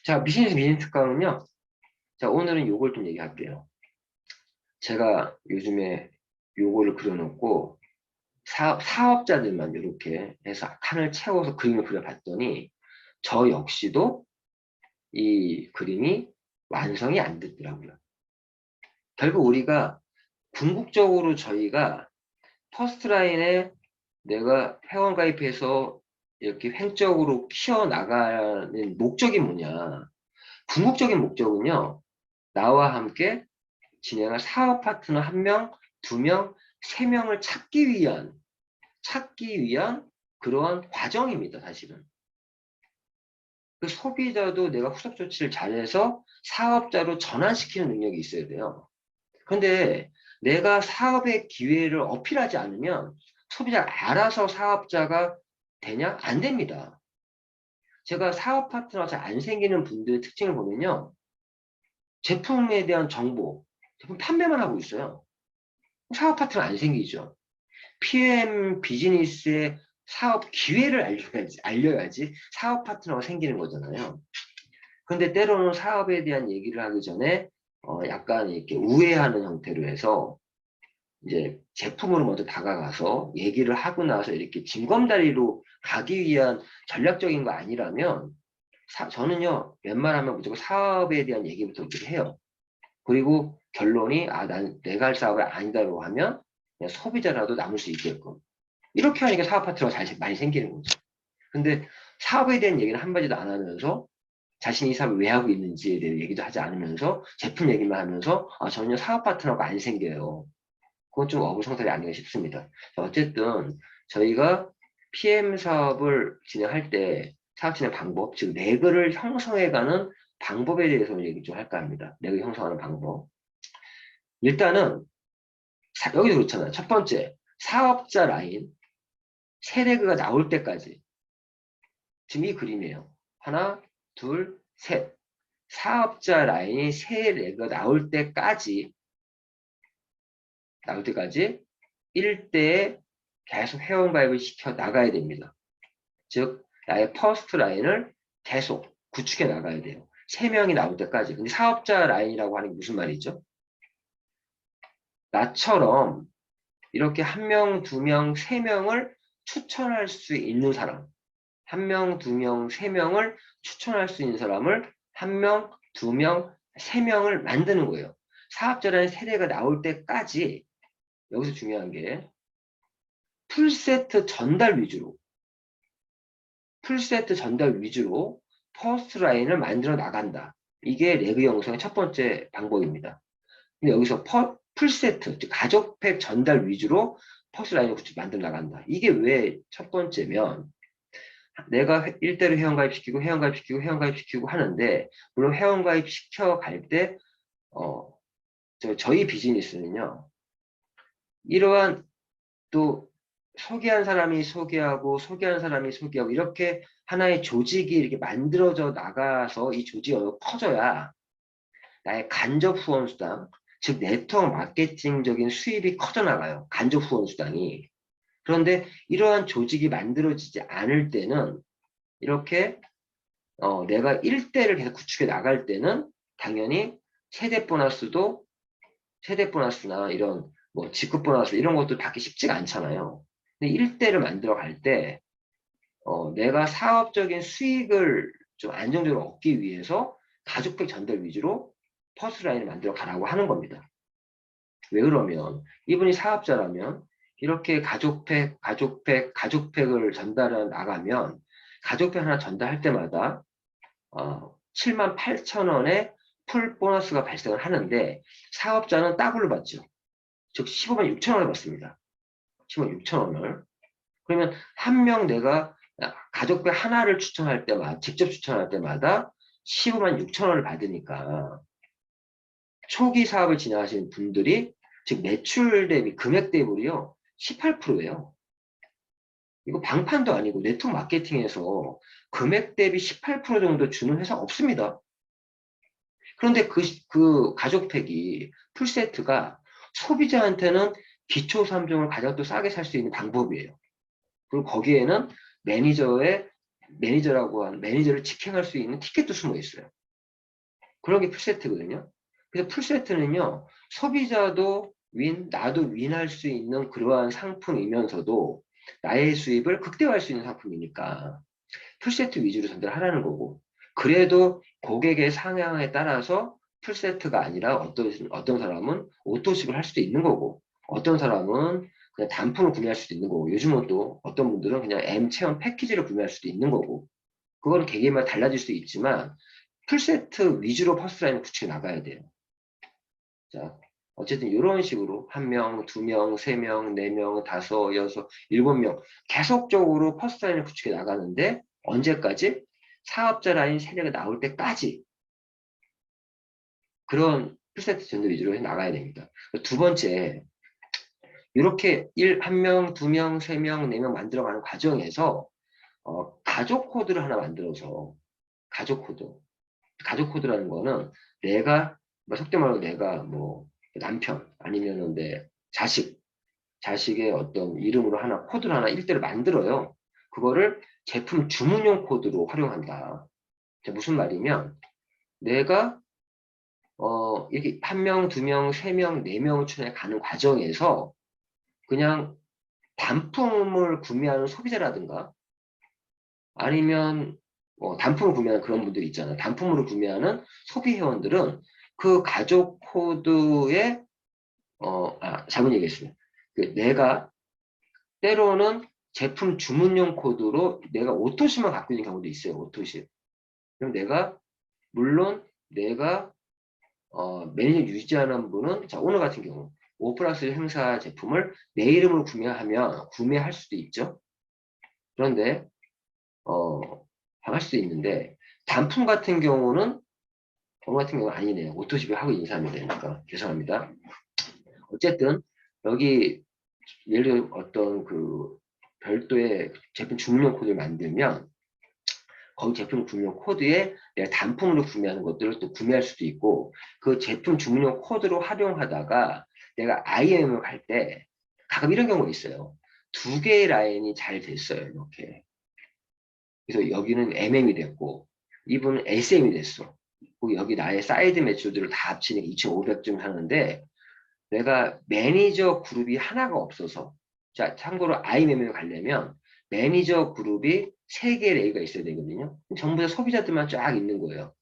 자, 비즈니스 특강은요. 자, 오늘은 요걸 좀 얘기할게요. 제가 요즘에 요거를 그려놓고 사업자들만 이렇게 해서 칸을 채워서 그림을 그려봤더니 저 역시도 이 그림이 완성이 안 됐더라고요. 결국 우리가 궁극적으로 저희가 퍼스트라인에 내가 회원 가입해서 이렇게 횡적으로 키워나가는 목적이 뭐냐. 궁극적인 목적은요. 나와 함께 진행할 사업 파트너 1명, 2명, 3명을 찾기 위한 그러한 과정입니다, 사실은. 그 소비자도 내가 후속 조치를 잘해서 사업자로 전환시키는 능력이 있어야 돼요. 그런데 내가 사업의 기회를 어필하지 않으면 소비자가 알아서 사업자가 되냐? 안 됩니다. 제가 사업 파트너가 잘 안 생기는 분들의 특징을 보면요. 제품에 대한 정보, 제품 판매만 하고 있어요. 사업 파트너 안 생기죠. PM 비즈니스의 사업 기회를 알려야지 사업 파트너가 생기는 거잖아요. 근데 때로는 사업에 대한 얘기를 하기 전에 약간 이렇게 우회하는 형태로 해서 이제 제품으로 먼저 다가가서 얘기를 하고 나서 이렇게 징검다리로 가기 위한 전략적인 거 아니라면 저는요 웬만하면 무조건 사업에 대한 얘기부터 해요. 그리고 결론이 난 내가 할 사업이 아니다라고 하면 그냥 소비자라도 남을 수 있게끔 이렇게 하니까 사업 파트너가 많이 생기는 거죠. 근데 사업에 대한 얘기는 한마디도 안 하면서 자신이 이 사업을 왜 하고 있는지에 대해 얘기도 하지 않으면서 제품 얘기만 하면서 전혀 사업 파트너가 안 생겨요. 그건 좀 어불성설이 아닌가 싶습니다. 어쨌든 저희가 PM 사업을 진행할 때 사업 진행 방법, 즉 레그를 형성해가는 방법에 대해서 얘기 좀 할까 합니다. 레그 형성하는 방법. 일단은 여기도 그렇잖아요. 첫 번째, 사업자 라인 세 레그가 나올 때까지 지금 이 그림이에요. 하나, 둘, 셋. 사업자 라인이 세 레그가 나올 때까지 1대에 계속 회원가입을 시켜 나가야 됩니다. 즉 나의 퍼스트 라인을 계속 구축해 나가야 돼요. 3명이 나올 때까지. 근데 사업자 라인이라고 하는 게 무슨 말이죠? 나처럼 이렇게 1명, 2명, 3명을 추천할 수 있는 사람, 1명, 2명, 3명을 추천할 수 있는 사람을 1명, 2명, 3명을 만드는 거예요. 사업자라는 세대가 나올 때까지 여기서 중요한 게 풀세트 전달 위주로 퍼스트 라인을 만들어 나간다. 이게 레그 형성의 첫 번째 방법입니다. 근데 여기서 풀세트, 즉 가족팩 전달 위주로 퍼스트 라인을 만들어 나간다. 이게 왜 첫 번째면 내가 1대로 회원가입시키고 하는데 물론 회원가입시켜 갈 때 저희 비즈니스는요. 이러한 또 소개한 사람이 소개하고 이렇게 하나의 조직이 이렇게 만들어져 나가서 이 조직이 커져야 나의 간접 후원 수당, 즉 네트워크 마케팅적인 수입이 커져 나가요. 간접 후원 수당이. 그런데 이러한 조직이 만들어지지 않을 때는 이렇게 내가 1대를 계속 구축해 나갈 때는 당연히 세대 보너스나 이런 뭐 직급 보너스 이런 것도 받기 쉽지가 않잖아요. 근데 1대를 만들어 갈 때 내가 사업적인 수익을 좀 안정적으로 얻기 위해서 가족백 전달 위주로 퍼스트 라인을 만들어 가라고 하는 겁니다. 왜 그러면 이분이 사업자라면 이렇게 가족팩을 전달해 나가면 가족팩 하나 전달할 때마다 78,000원의 풀 보너스가 발생을 하는데 사업자는 더블로 받죠. 즉 156,000원을 받습니다. 156,000원을. 그러면 한 명 내가 가족배 하나를 추천할 때마다 직접 추천할 때마다 156,000원을 받으니까 초기 사업을 진행하시는 분들이 즉 매출 대비 금액 대비요 18%예요. 이거 방판도 아니고 네트워크 마케팅에서 금액 대비 18% 정도 주는 회사 없습니다. 그런데 그 가족팩이 풀세트가 소비자한테는 기초 3종을 가장 또 싸게 살 수 있는 방법이에요. 그리고 거기에는 매니저의 매니저를 직행할 수 있는 티켓도 숨어 있어요. 그런 게 풀세트거든요. 그래서 풀세트는요, 소비자도 나도 윈할 수 있는 그러한 상품이면서도 나의 수입을 극대화할 수 있는 상품이니까 풀세트 위주로 전달하라는 거고, 그래도 고객의 상향에 따라서 풀세트가 아니라 어떤 사람은 오토십을 할 수도 있는 거고, 어떤 사람은 그냥 단품을 구매할 수도 있는 거고, 요즘은 또 어떤 분들은 그냥 M 체험 패키지를 구매할 수도 있는 거고, 그거는 개개인마다 달라질 수 있지만 풀세트 위주로 퍼스트라인을 구축해 나가야 돼요. 자, 어쨌든 이런 식으로 1명, 2명, 3명, 4명, 5, 6, 7명 계속적으로 퍼스트라인을 구축해 나가는데 언제까지? 사업자 라인 세대가 나올 때까지 그런 풀세트 전도 위주로 해 나가야 됩니다. 두 번째, 이렇게 1명, 2명, 3명, 4명 만들어가는 과정에서 가족 코드를 하나 만들어서 가족 코드라는 거는 내가 속된 말로 내가 뭐 남편 아니면은 내 자식의 어떤 이름으로 하나 코드를 하나 일대를 만들어요. 그거를 제품 주문용 코드로 활용한다. 무슨 말이면 내가 이렇게 1명, 2명, 3명, 4명을 추천해 가는 과정에서 그냥 단품을 구매하는 소비자라든가 아니면 단품을 구매하는 그런 분들이 있잖아요. 단품으로 구매하는 소비 회원들은 그 가족 코드에 잘못 얘기했어요. 내가 때로는 제품 주문용 코드로 내가 오토십만 갖고 있는 경우도 있어요. 오토십. 그럼 물론 내가 매니저 유지하는 분은 자 오늘 같은 경우 5플러스 행사 제품을 내 이름으로 구매할 수도 있죠. 그런데 할 수도 있는데 단품 같은 경우는 아니네요. 오토십을 하고 있는 사람이 되니까 죄송합니다. 어쨌든 여기 예를 들어 어떤 그 별도의 제품 주문용 코드를 만들면 거기 제품 주문용 코드에 내가 단품으로 구매하는 것들을 또 구매할 수도 있고 그 제품 주문용 코드로 활용하다가 내가 IM을 갈 때 가끔 이런 경우가 있어요. 두 개의 라인이 잘 됐어요. 이렇게. 그래서 여기는 MM이 됐고 이분은 SM이 됐어. 여기 나의 사이드 매출들을 다 합치니까 2,500점 하는데 내가 매니저 그룹이 하나가 없어서 자 참고로 IMM을 가려면 매니저 그룹이 3개의 레이가 있어야 되거든요. 전부 다 소비자들만 쫙 있는 거예요.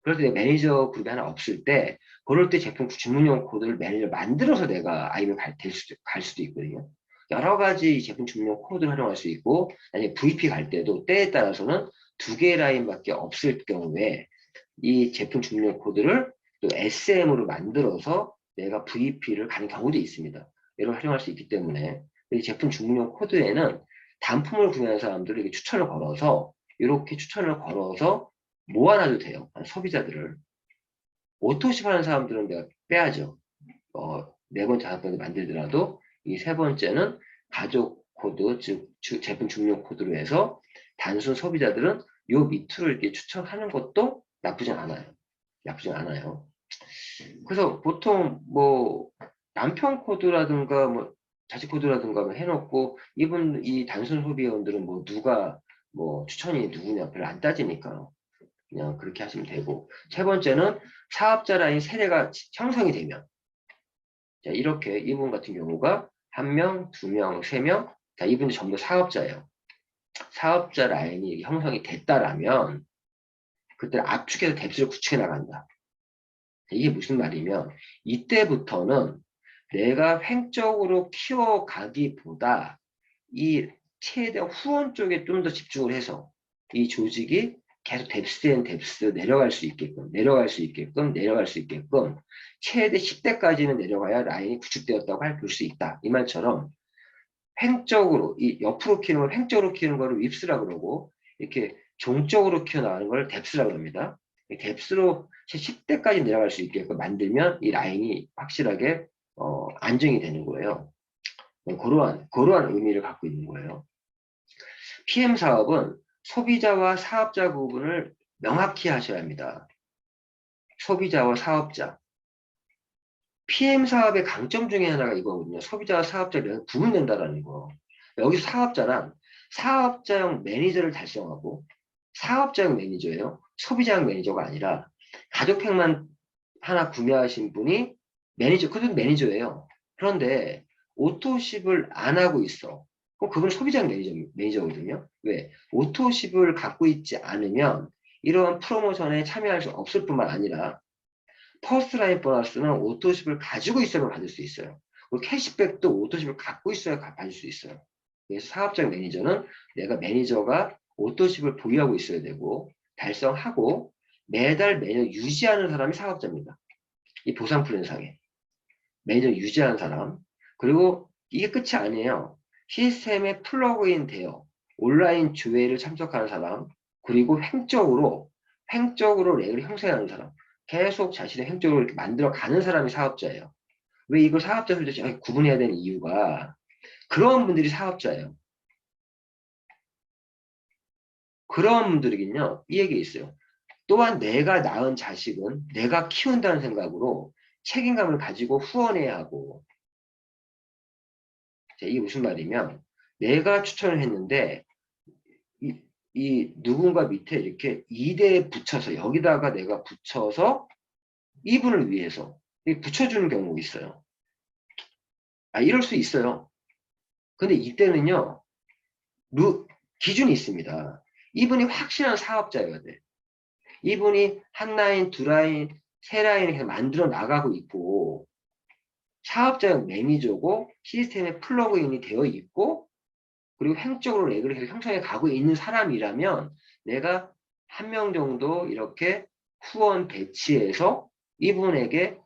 그럴 때 매니저 그룹이 하나 없을 때 그럴 때 제품 주문용 코드를 매니저 만들어서 내가 IMM 갈 수도 있거든요. 여러 가지 제품 주문용 코드를 활용할 수 있고 나중에 VP 갈 때도 때에 따라서는 2개의 라인밖에 없을 경우에 이 제품 주문용 코드를 또 SM으로 만들어서 내가 VP를 가는 경우도 있습니다. 이런 활용할 수 있기 때문에 이 제품 주문용 코드에는 단품을 구매하는 사람들을 이렇게 추천을 걸어서 모아놔도 돼요. 소비자들을. 오토십 하는 사람들은 내가 빼야죠. 4번째, 5번째 만들더라도 이 3번째는 가족 코드, 즉 제품 주문용 코드로 해서 단순 소비자들은 요 밑으로 이렇게 추천하는 것도 나쁘진 않아요. 그래서 보통 뭐 남편 코드라든가 뭐 자식 코드라든가 해놓고 이 단순 소비원들은 뭐 누가 뭐 추천이 누구냐 별로 안 따지니까 그냥 그렇게 하시면 되고 세 번째는 사업자 라인 세대가 형성이 되면 자 이렇게 이분 같은 경우가 1명, 2명, 3명 자 이분이 전부 사업자예요. 사업자 라인이 형성이 됐다라면 그때 압축해서 뎁스를 구축해 나간다. 이게 무슨 말이면 이때부터는 내가 횡적으로 키워가기보다 이 최대 후원 쪽에 좀 더 집중을 해서 이 조직이 계속 뎁스 내려갈 수 있게끔 최대 10대까지는 내려가야 라인이 구축되었다고 볼 수 있다. 이 말처럼 횡적으로 이 옆으로 키우는 걸 횡적으로 키우는 거를 윕스라 그러고 이렇게 종적으로 키워나가는 걸 뎁스라고 합니다. 뎁스로 10대까지 내려갈 수 있게끔 만들면 이 라인이 확실하게 안정이 되는 거예요. 그러한 의미를 갖고 있는 거예요. PM 사업은 소비자와 사업자 구분을 명확히 하셔야 합니다. 소비자와 사업자. PM 사업의 강점 중에 하나가 이거거든요. 소비자와 사업자를 구분된다라는 거. 여기서 사업자란 사업자형 매니저를 달성하고 사업자형 매니저예요. 소비자형 매니저가 아니라 가족팩만 하나 구매하신 분이 매니저, 그분 매니저예요. 그런데 오토십을 안 하고 있어. 그럼 그분은 소비자형 매니저거든요. 왜? 오토십을 갖고 있지 않으면 이런 프로모션에 참여할 수 없을 뿐만 아니라 퍼스트라인 보너스는 오토십을 가지고 있어야 받을 수 있어요. 그리고 캐시백도 오토십을 갖고 있어야 받을 수 있어요. 그래서 사업적 매니저는 내가 매니저가 오토십을 보유하고 있어야 되고 달성하고 매달 매년 유지하는 사람이 사업자입니다. 이 보상 플랜상에 매니저 유지하는 사람. 그리고 이게 끝이 아니에요. 시스템에 플러그인 되어 온라인 조회를 참석하는 사람. 그리고 횡적으로 렉을 형성하는 사람. 계속 자신의 횡적으로 이렇게 만들어 가는 사람이 사업자예요. 왜 이걸 사업자 소비자 구분해야 되는 이유가 그런 분들이 사업자예요. 그런 분들이긴요. 이 얘기 있어요. 또한 내가 낳은 자식은 내가 키운다는 생각으로 책임감을 가지고 후원해야 하고. 자, 이게 무슨 말이면 내가 추천을 했는데 이 누군가 밑에 이렇게 2대 붙여서 여기다가 내가 붙여서 이분을 위해서 붙여주는 경우가 있어요. 아, 이럴 수 있어요. 근데 이때는요, 기준이 있습니다. 이분이 확실한 사업자여야 돼. 이분이 한 라인, 두 라인, 세 라인을 계속 만들어 나가고 있고, 사업자형 매니저고, 시스템에 플러그인이 되어 있고, 그리고 횡적으로 렉을 계속 형성해 가고 있는 사람이라면, 내가 한 명 정도 이렇게 후원 배치해서 이분에게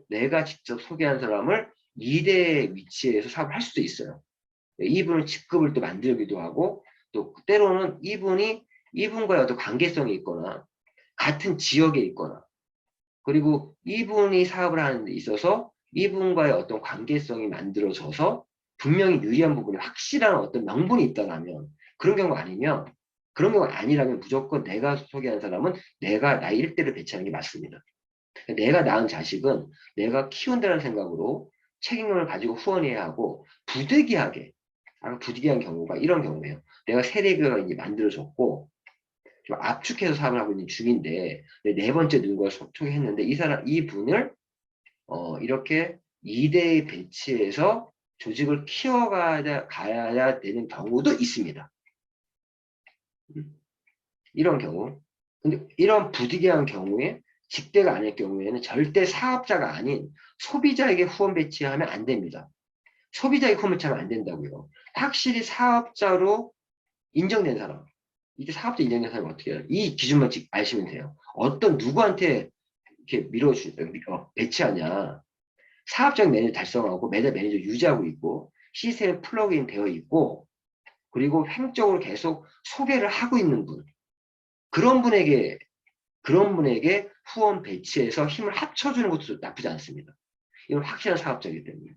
내가 직접 소개한 사람을 2대 위치에서 사업을 할 수도 있어요. 이분을 직급을 또 만들기도 하고, 또 때로는 이분과의 어떤 관계성이 있거나, 같은 지역에 있거나, 그리고 이분이 사업을 하는 데 있어서 이분과의 어떤 관계성이 만들어져서 분명히 유리한 부분이 확실한 어떤 명분이 있다면, 그런 경우가 아니면, 그런 경우가 아니라면 무조건 내가 소개한 사람은 내가 나의 일대를 배치하는 게 맞습니다. 내가 낳은 자식은 내가 키운다는 생각으로 책임감을 가지고 후원해야 하고, 부득이하게 부득이한 경우가 이런 경우예요. 내가 세대가 이제 만들어졌고 좀 압축해서 사업을 하고 있는 중인데 네 번째 누군가 소개했는데 이분을 이렇게 2대에 배치해서 조직을 키워가야 되는 경우도 있습니다. 이런 경우. 근데 이런 부득이한 경우에 직대가 아닐 경우에는 절대 사업자가 아닌 소비자에게 후원 배치하면 안 됩니다. 소비자에게 후원 배치하면 안 된다고요. 확실히 사업자로 인정된 사람. 이게 사업자 인정된 사람이 어떻게 해요? 이 기준만 아시면 돼요. 어떤 누구한테 이렇게 배치하냐. 사업적 매니저 달성하고 매달 매니저 유지하고 있고 시스템에 플러그인 되어 있고 그리고 횡적으로 계속 소개를 하고 있는 분. 그런 분에게 후원 배치해서 힘을 합쳐주는 것도 나쁘지 않습니다. 이건 확실한 사업자이기 때문에.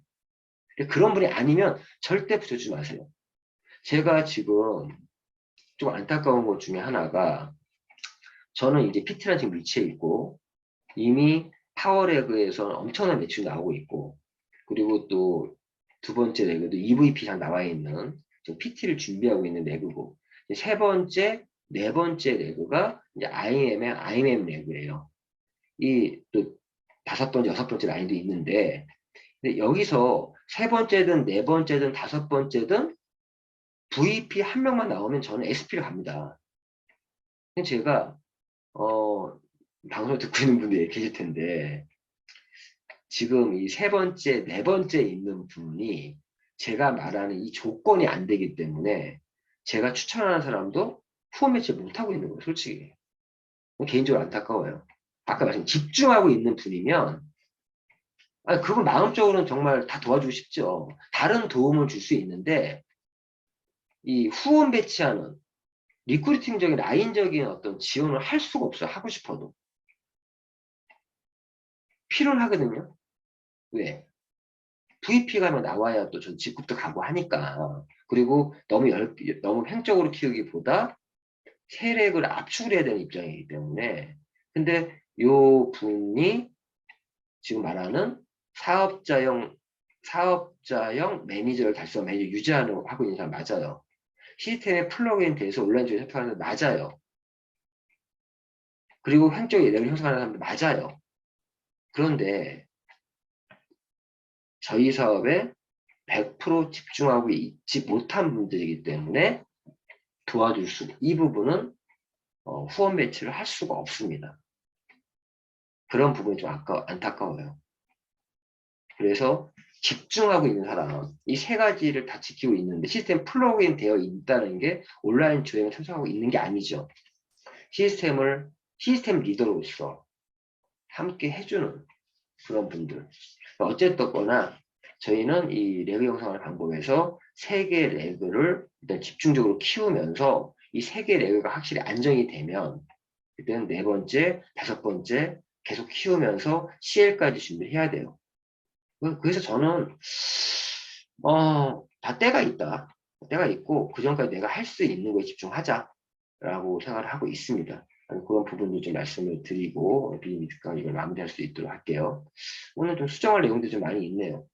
그런 분이 아니면 절대 붙여주지 마세요. 제가 지금 좀 안타까운 것 중에 하나가 저는 이제 PT라는 지금 위치에 있고 이미 파워레그에서는 엄청난 매출이 나오고 있고 그리고 또 두 번째 레그도 EVP 잘 나와 있는 지금 PT를 준비하고 있는 레그고 세 번째, 네 번째 레그가 이제 IMM 레그예요. 이 또 다섯 번째, 여섯 번째 라인도 있는데 근데 여기서 세 번째든 네 번째든 다섯 번째든 VP 한 명만 나오면 저는 SP를 갑니다. 제가 방송을 듣고 있는 분들이 계실 텐데 지금 이 세 번째, 네 번째 있는 분이 제가 말하는 이 조건이 안 되기 때문에 제가 추천하는 사람도 후원 매치 못하고 있는 거예요, 솔직히. 개인적으로 안타까워요. 아까 말씀 집중하고 있는 분이면 그분 마음적으로는 정말 다 도와주고 싶죠. 다른 도움을 줄 수 있는데 이 후원 배치하는 리크루팅적인 라인적인 어떤 지원을 할 수가 없어요. 하고 싶어도. 필요는 하거든요. 왜? VP가 나와야 또 전 직급도 가고 하니까. 그리고 너무 횡적으로 키우기보다 세력을 압축을 해야 되는 입장이기 때문에. 근데 요 분이 지금 말하는 사업자형 매니저를 달성 매니저 하고 있는 사람 맞아요. 시스템에 플러그인 돼서 온라인 쪽에 접하는 사람들 맞아요. 그리고 횡적의 예능을 형성하는 사람들 맞아요. 그런데 저희 사업에 100% 집중하고 있지 못한 분들이기 때문에 도와줄 이 부분은 후원 배치를 할 수가 없습니다. 그런 부분이 좀 안타까워요. 그래서 집중하고 있는 사람, 이 세 가지를 다 지키고 있는데 시스템 플러그인 되어 있다는 게 온라인 조행에 참석하고 있는 게 아니죠. 시스템 리더로서 함께 해주는 그런 분들. 어쨌거나 저희는 이 레그 형성하는 방법에서 3개 레그를 일단 집중적으로 키우면서 이 3개 레그가 확실히 안정이 되면 그때는 4번째, 5번째 계속 키우면서 CL까지 준비를 해야 돼요. 그래서 저는 다 때가 있다. 때가 있고 그 전까지 내가 할 수 있는 거에 집중하자라고 생각을 하고 있습니다. 그런 부분도 좀 말씀을 드리고 비밀니까 이걸 마무리할 수 있도록 할게요. 오늘 좀 수정할 내용도 좀 많이 있네요.